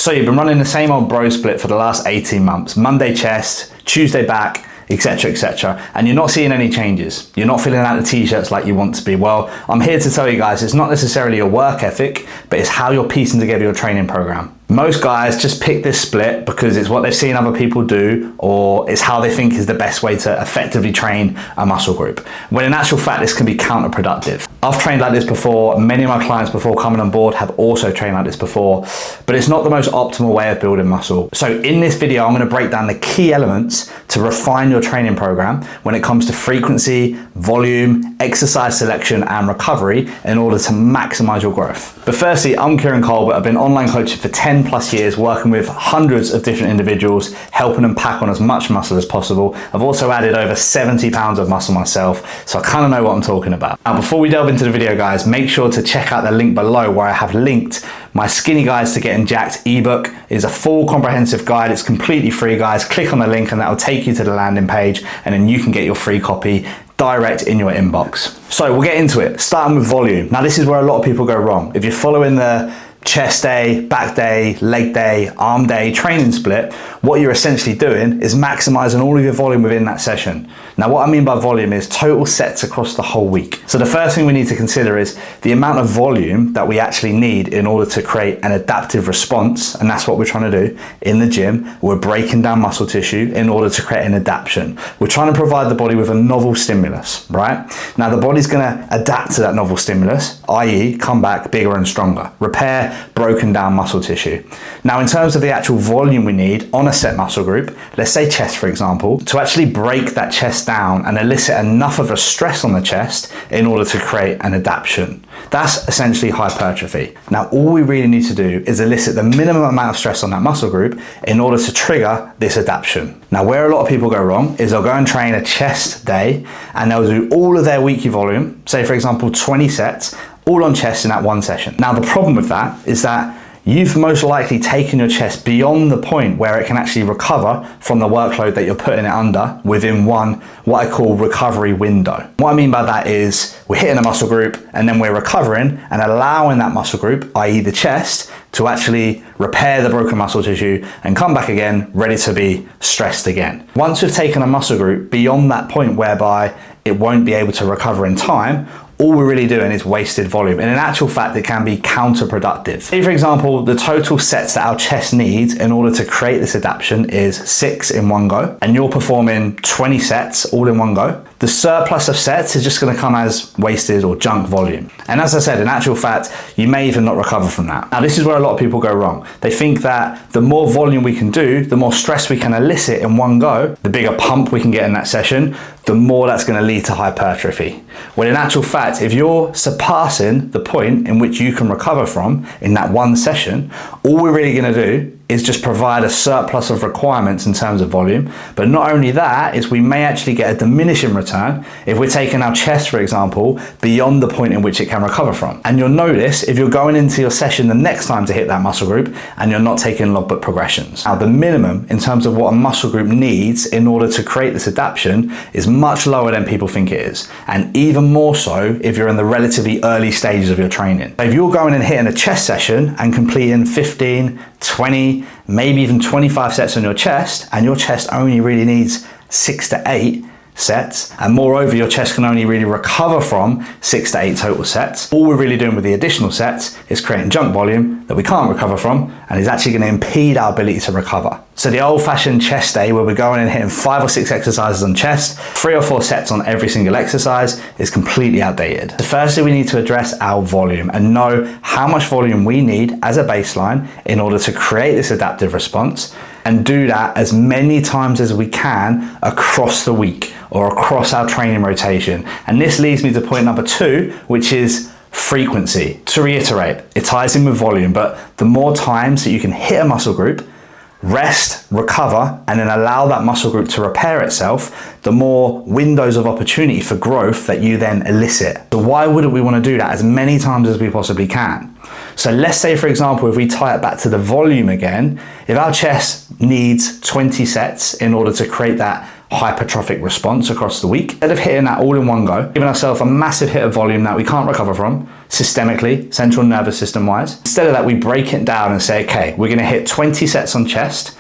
So you've been running the same old bro split for the last 18 months, Monday chest, Tuesday back, etc, etc, and you're not seeing any changes. You're not filling out the t-shirts like you want to be. Well, I'm here to tell you guys, it's not necessarily your work ethic, but it's how you're piecing together your training program. Most guys just pick this split because it's what they've seen other people do, or it's how they think is the best way to effectively train a muscle group. When in actual fact, this can be counterproductive. I've trained like this before. Many of my clients before coming on board have also trained like this before, but it's not the most optimal way of building muscle. So in this video, I'm going to break down the key elements to refine your training program when it comes to frequency, volume, exercise selection, and recovery in order to maximize your growth. But firstly, I'm Kieran Colbert. I've been online coaching for 10 plus years, working with hundreds of different individuals, helping them pack on as much muscle as possible. I've also added over 70 pounds of muscle myself, so I kind of know what I'm talking about. Now, before we delve into the video, guys, make sure to check out the link below where I have linked my Skinny Guides to Getting Jacked ebook. Is a full comprehensive guide. It's completely free, guys. Click on the link and that will take you to the landing page, and then you can get your free copy direct in your inbox. So we'll get into it, starting with volume. Now, this is where a lot of people go wrong. If you're following the chest day, back day, leg day, arm day training split, what you're essentially doing is maximizing all of your volume within that session. Now, what I mean by volume is total sets across the whole week. So the first thing we need to consider is the amount of volume that we actually need in order to create an adaptive response, and that's what we're trying to do in the gym. We're breaking down muscle tissue in order to create an adaptation. We're trying to provide the body with a novel stimulus, right? Now, the body's gonna adapt to that novel stimulus, i.e. come back bigger and stronger, repair broken down muscle tissue. Now, in terms of the actual volume we need on a set muscle group, let's say chest, for example, to actually break that chest down and elicit enough of a stress on the chest in order to create an adaptation. That's essentially hypertrophy. Now, all we really need to do is elicit the minimum amount of stress on that muscle group in order to trigger this adaptation. Now, where a lot of people go wrong is they'll go and train a chest day and they'll do all of their weekly volume, say for example 20 sets, all on chest in that one session. Now, the problem with that is that you've most likely taken your chest beyond the point where it can actually recover from the workload that you're putting it under within one, what I call recovery window. What I mean by that is we're hitting a muscle group and then we're recovering and allowing that muscle group, i.e. the chest, to actually repair the broken muscle tissue and come back again, ready to be stressed again. Once we've taken a muscle group beyond that point whereby it won't be able to recover in time, all we're really doing is wasted volume. And in actual fact, it can be counterproductive. Say, for example, the total sets that our chest needs in order to create this adaptation is 6 in one go, and you're performing 20 sets all in one go. The surplus of sets is just gonna come as wasted or junk volume. And as I said, in actual fact, you may even not recover from that. Now, this is where a lot of people go wrong. They think that the more volume we can do, the more stress we can elicit in one go, the bigger pump we can get in that session, the more that's gonna lead to hypertrophy. When in actual fact, if you're surpassing the point in which you can recover from in that one session, all we're really gonna do is just provide a surplus of requirements in terms of volume. But not only that, is we may actually get a diminishing return if we're taking our chest, for example, beyond the point in which it can recover from. And you'll notice if you're going into your session the next time to hit that muscle group and you're not taking logbook progressions. Now, the minimum in terms of what a muscle group needs in order to create this adaptation is much lower than people think it is. And even more so if you're in the relatively early stages of your training. If you're going and hitting a chest session and completing 15, 20, maybe even 25 sets on your chest, and your chest only really needs 6 to 8 sets, and moreover your chest can only really recover from 6 to 8 total sets, all we're really doing with the additional sets is creating junk volume that we can't recover from and is actually going to impede our ability to recover. So the old-fashioned chest day where we're going and hitting 5 or 6 exercises on chest, 3 or 4 sets on every single exercise, is completely outdated. So firstly, we need to address our volume and know how much volume we need as a baseline in order to create this adaptive response, and do that as many times as we can across the week or across our training rotation. And this leads me to point number 2, which is frequency. To reiterate, it ties in with volume, but the more times that you can hit a muscle group, rest, recover, and then allow that muscle group to repair itself, the more windows of opportunity for growth that you then elicit. So why wouldn't we want to do that as many times as we possibly can? So let's say, for example, if we tie it back to the volume again, if our chest needs 20 sets in order to create that hypertrophic response across the week, instead of hitting that all in one go, giving ourselves a massive hit of volume that we can't recover from, systemically, central nervous system wise. Instead of that, we break it down and say, okay, we're gonna hit 20 sets on chest,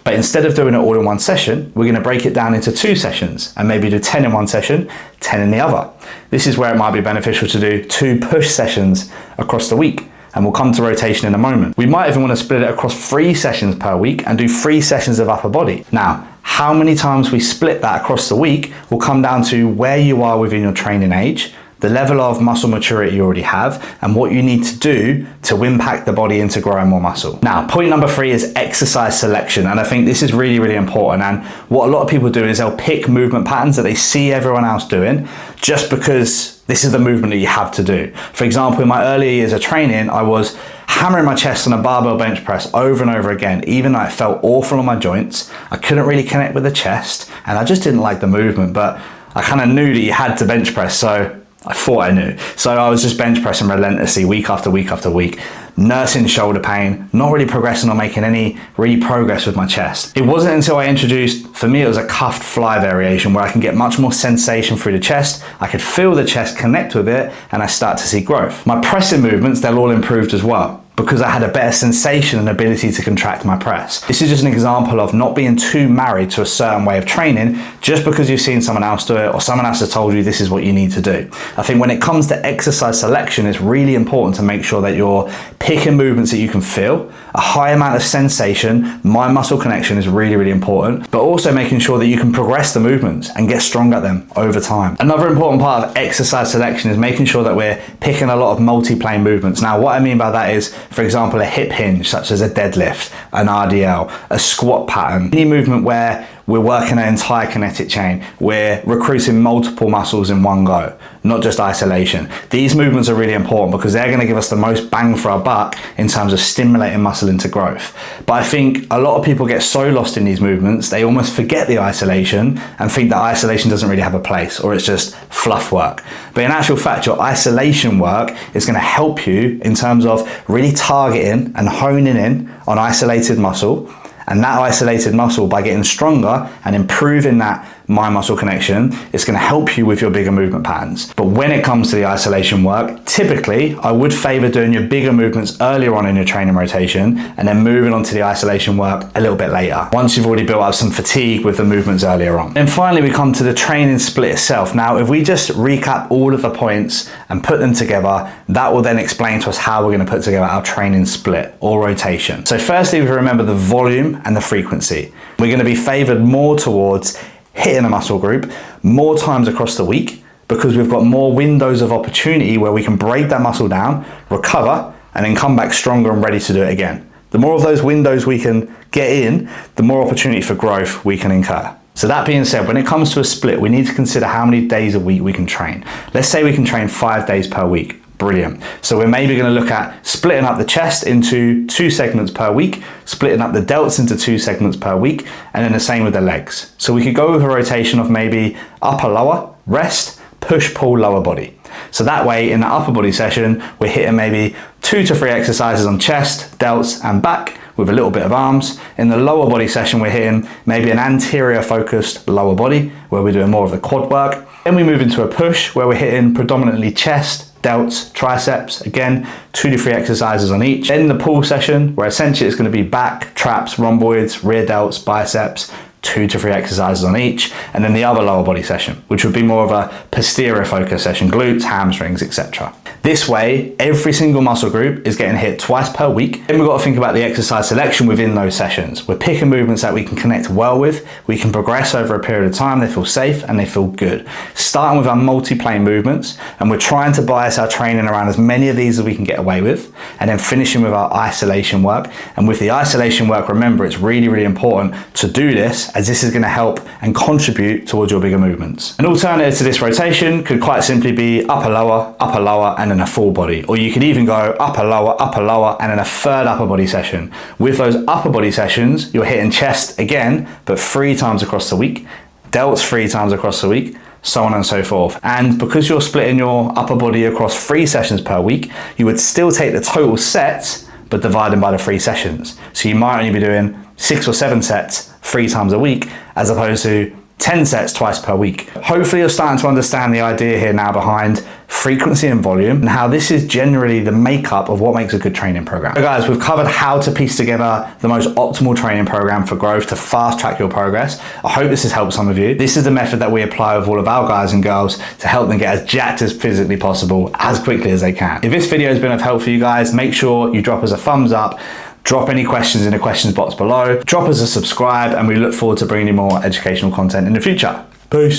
but instead of doing it all in one session, we're gonna break it down into 2 sessions and maybe do 10 in one session, 10 in the other. This is where it might be beneficial to do 2 push sessions across the week. And we'll come to rotation in a moment. We might even want to split it across 3 sessions per week and do 3 sessions of upper body. Now, how many times we split that across the week will come down to where you are within your training age, the level of muscle maturity you already have, and what you need to do to impact the body into growing more muscle. Now, point number 3 is exercise selection. And I think this is really, really important. And what a lot of people do is they'll pick movement patterns that they see everyone else doing just because this is the movement that you have to do. For example, in my earlier years of training, I was hammering my chest on a barbell bench press over and over again, even though it felt awful on my joints. I couldn't really connect with the chest and I just didn't like the movement, but I kind of knew that you had to bench press, so I thought I knew. So I was just bench pressing relentlessly week after week after week, nursing shoulder pain, not really progressing or making any really progress with my chest. It wasn't until I introduced, for me it was a cuffed fly variation where I can get much more sensation through the chest, I could feel the chest connect with it, and I start to see growth. My pressing movements, they're all improved as well, because I had a better sensation and ability to contract my press. This is just an example of not being too married to a certain way of training just because you've seen someone else do it or someone else has told you this is what you need to do. I think when it comes to exercise selection, it's really important to make sure that you're picking movements that you can feel. A high amount of sensation, mind-muscle connection is really, really important, but also making sure that you can progress the movements and get strong at them over time. Another important part of exercise selection is making sure that we're picking a lot of multi-plane movements. Now, what I mean by that is, for example, a hip hinge, such as a deadlift, an RDL, a squat pattern, any movement where we're working an entire kinetic chain, we're recruiting multiple muscles in one go, not just isolation. These movements are really important because they're going to give us the most bang for our buck in terms of stimulating muscle into growth. But I think a lot of people get so lost in these movements, they almost forget the isolation and think that isolation doesn't really have a place, or it's just fluff work. But in actual fact, your isolation work is going to help you in terms of really targeting and honing in on isolated muscle. And that isolated muscle, by getting stronger and improving that mind-muscle connection, it's going to help you with your bigger movement patterns. But when it comes to the isolation work, typically I would favor doing your bigger movements earlier on in your training rotation and then moving on to the isolation work a little bit later, once you've already built up some fatigue with the movements earlier on. And finally, we come to the training split itself. Now, if we just recap all of the points and put them together, that will then explain to us how we're going to put together our training split or rotation. So firstly, we remember the volume and the frequency. We're going to be favored more towards hitting a muscle group more times across the week because we've got more windows of opportunity where we can break that muscle down, recover, and then come back stronger and ready to do it again. The more of those windows we can get in, the more opportunity for growth we can incur. So that being said, when it comes to a split, we need to consider how many days a week we can train. Let's say we can train 5 days per week. Brilliant. So we're maybe going to look at splitting up the chest into 2 segments per week, splitting up the delts into 2 segments per week, and then the same with the legs. So we could go with a rotation of maybe upper, lower, rest, push, pull, lower body. So that way in the upper body session, we're hitting maybe 2 to 3 exercises on chest, delts, and back with a little bit of arms. In the lower body session, we're hitting maybe an anterior focused lower body where we're doing more of the quad work. Then we move into a push where we're hitting predominantly chest, delts, triceps, again, 2 to 3 exercises on each. Then the pull session, where essentially it's going to be back, traps, rhomboids, rear delts, biceps, 2 to 3 exercises on each. And then the other lower body session, which would be more of a posterior focus session, glutes, hamstrings, etc. This way, every single muscle group is getting hit twice per week. Then we've got to think about the exercise selection within those sessions. We're picking movements that we can connect well with, we can progress over a period of time, they feel safe and they feel good. Starting with our multi-plane movements, and we're trying to bias our training around as many of these as we can get away with, and then finishing with our isolation work. And with the isolation work, remember, it's really, really important to do this, as this is going to help and contribute towards your bigger movements. An alternative to this rotation could quite simply be upper, lower, and then a full body. Or you could even go upper, lower, and then a third upper body session. With those upper body sessions, you're hitting chest again, but 3 times across the week, delts 3 times across the week, so on and so forth. And because you're splitting your upper body across 3 sessions per week, you would still take the total sets, but divide them by the 3 sessions. So you might only be doing 6 or 7 sets 3 times a week, as opposed to 10 sets twice per week. Hopefully you're starting to understand the idea here now behind frequency and volume and how this is generally the makeup of what makes a good training program. So guys, we've covered how to piece together the most optimal training program for growth to fast track your progress. I hope this has helped some of you. This is the method that we apply with all of our guys and girls to help them get as jacked as physically possible as quickly as they can. If this video has been of help for you guys, make sure you drop us a thumbs up. Drop any questions in the questions box below. Drop us a subscribe, and we look forward to bringing you more educational content in the future. Peace.